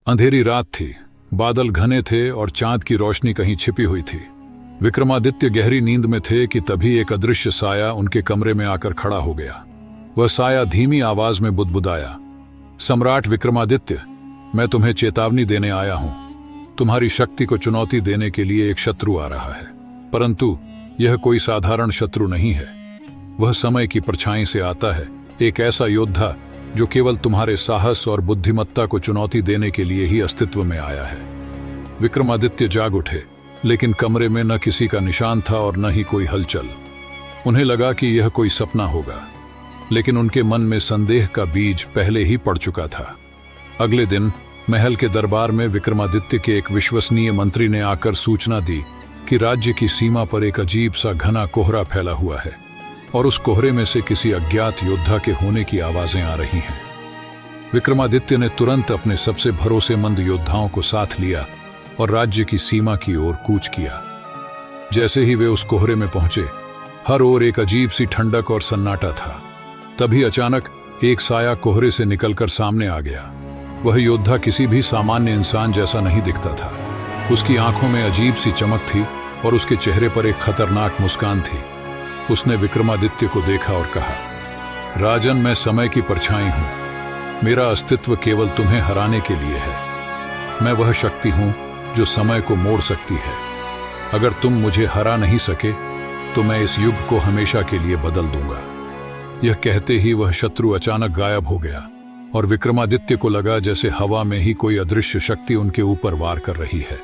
अंधेरी रात थी, बादल घने थे और चांद की रोशनी कहीं छिपी हुई थी। विक्रमादित्य गहरी नींद में थे कि तभी एक अदृश्य साया उनके कमरे में आकर खड़ा हो गया। वह साया धीमी आवाज में बुदबुदाया, सम्राट विक्रमादित्य, मैं तुम्हें चेतावनी देने आया हूं। तुम्हारी शक्ति को चुनौती देने के लिए एक शत्रु आ रहा है, परंतु यह कोई साधारण शत्रु नहीं है। वह समय की परछाई से आता है, एक ऐसा योद्धा जो केवल तुम्हारे साहस और बुद्धिमत्ता को चुनौती देने के लिए ही अस्तित्व में आया है। विक्रमादित्य जाग उठे, लेकिन कमरे में न किसी का निशान था और न ही कोई हलचल। उन्हें लगा कि यह कोई सपना होगा, लेकिन उनके मन में संदेह का बीज पहले ही पड़ चुका था। अगले दिन महल के दरबार में विक्रमादित्य के एक विश्वसनीय मंत्री ने आकर सूचना दी कि राज्य की सीमा पर एक अजीब सा घना कोहरा फैला हुआ है और उस कोहरे में से किसी अज्ञात योद्धा के होने की आवाजें आ रही हैं। विक्रमादित्य ने तुरंत अपने सबसे भरोसेमंद योद्धाओं को साथ लिया और राज्य की सीमा की ओर कूच किया। जैसे ही वे उस कोहरे में पहुंचे, हर ओर एक अजीब सी ठंडक और सन्नाटा था। तभी अचानक एक साया कोहरे से निकलकर सामने आ गया। वह योद्धा किसी भी सामान्य इंसान जैसा नहीं दिखता था। उसकी आंखों में अजीब सी चमक थी और उसके चेहरे पर एक खतरनाक मुस्कान थी। उसने विक्रमादित्य को देखा और कहा, राजन, मैं समय की परछाई हूं। मेरा अस्तित्व केवल तुम्हें हराने के लिए है। मैं वह शक्ति हूं जो समय को मोड़ सकती है। अगर तुम मुझे हरा नहीं सके तो मैं इस युग को हमेशा के लिए बदल दूंगा। यह कहते ही वह शत्रु अचानक गायब हो गया और विक्रमादित्य को लगा जैसे हवा में ही कोई अदृश्य शक्ति उनके ऊपर वार कर रही है।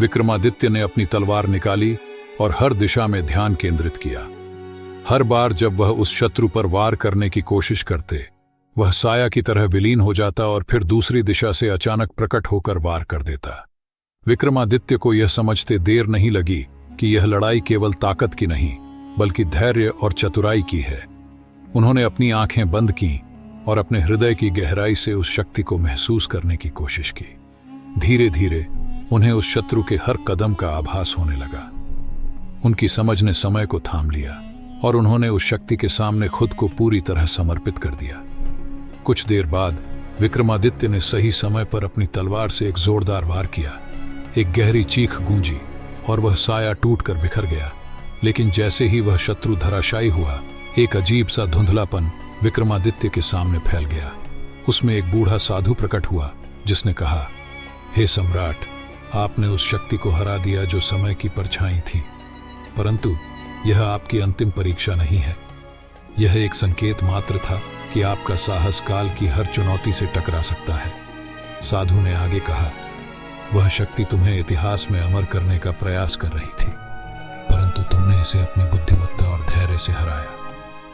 विक्रमादित्य ने अपनी तलवार निकाली और हर दिशा में ध्यान केंद्रित किया। हर बार जब वह उस शत्रु पर वार करने की कोशिश करते, वह साया की तरह विलीन हो जाता और फिर दूसरी दिशा से अचानक प्रकट होकर वार कर देता। विक्रमादित्य को यह समझते देर नहीं लगी कि यह लड़ाई केवल ताकत की नहीं, बल्कि धैर्य और चतुराई की है। उन्होंने अपनी आंखें बंद की और अपने हृदय की गहराई से उस शक्ति को महसूस करने की कोशिश की। धीरे धीरे उन्हें उस शत्रु के हर कदम का आभास होने लगा। उनकी समझ ने समय को थाम लिया और उन्होंने उस शक्ति के सामने खुद को पूरी तरह समर्पित कर दिया। कुछ देर बाद विक्रमादित्य ने सही समय पर अपनी तलवार से एक जोरदार वार किया। एक गहरी चीख गूंजी और वह साया टूटकर बिखर गया। लेकिन जैसे ही वह शत्रु धराशायी हुआ, एक अजीब सा धुंधलापन विक्रमादित्य के सामने फैल गया। उसमें एक बूढ़ा साधु प्रकट हुआ जिसने कहा, हे सम्राट, आपने उस शक्ति को हरा दिया जो समय की परछाई थी, परंतु यह आपकी अंतिम परीक्षा नहीं है। यह एक संकेत मात्र था कि आपका साहस काल की हर चुनौती से टकरा सकता है। साधु ने आगे कहा, वह शक्ति तुम्हें इतिहास में अमर करने का प्रयास कर रही थी, परंतु तुमने इसे अपनी बुद्धिमत्ता और धैर्य से हराया।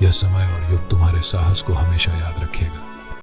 यह समय और युग तुम्हारे साहस को हमेशा याद रखेगा।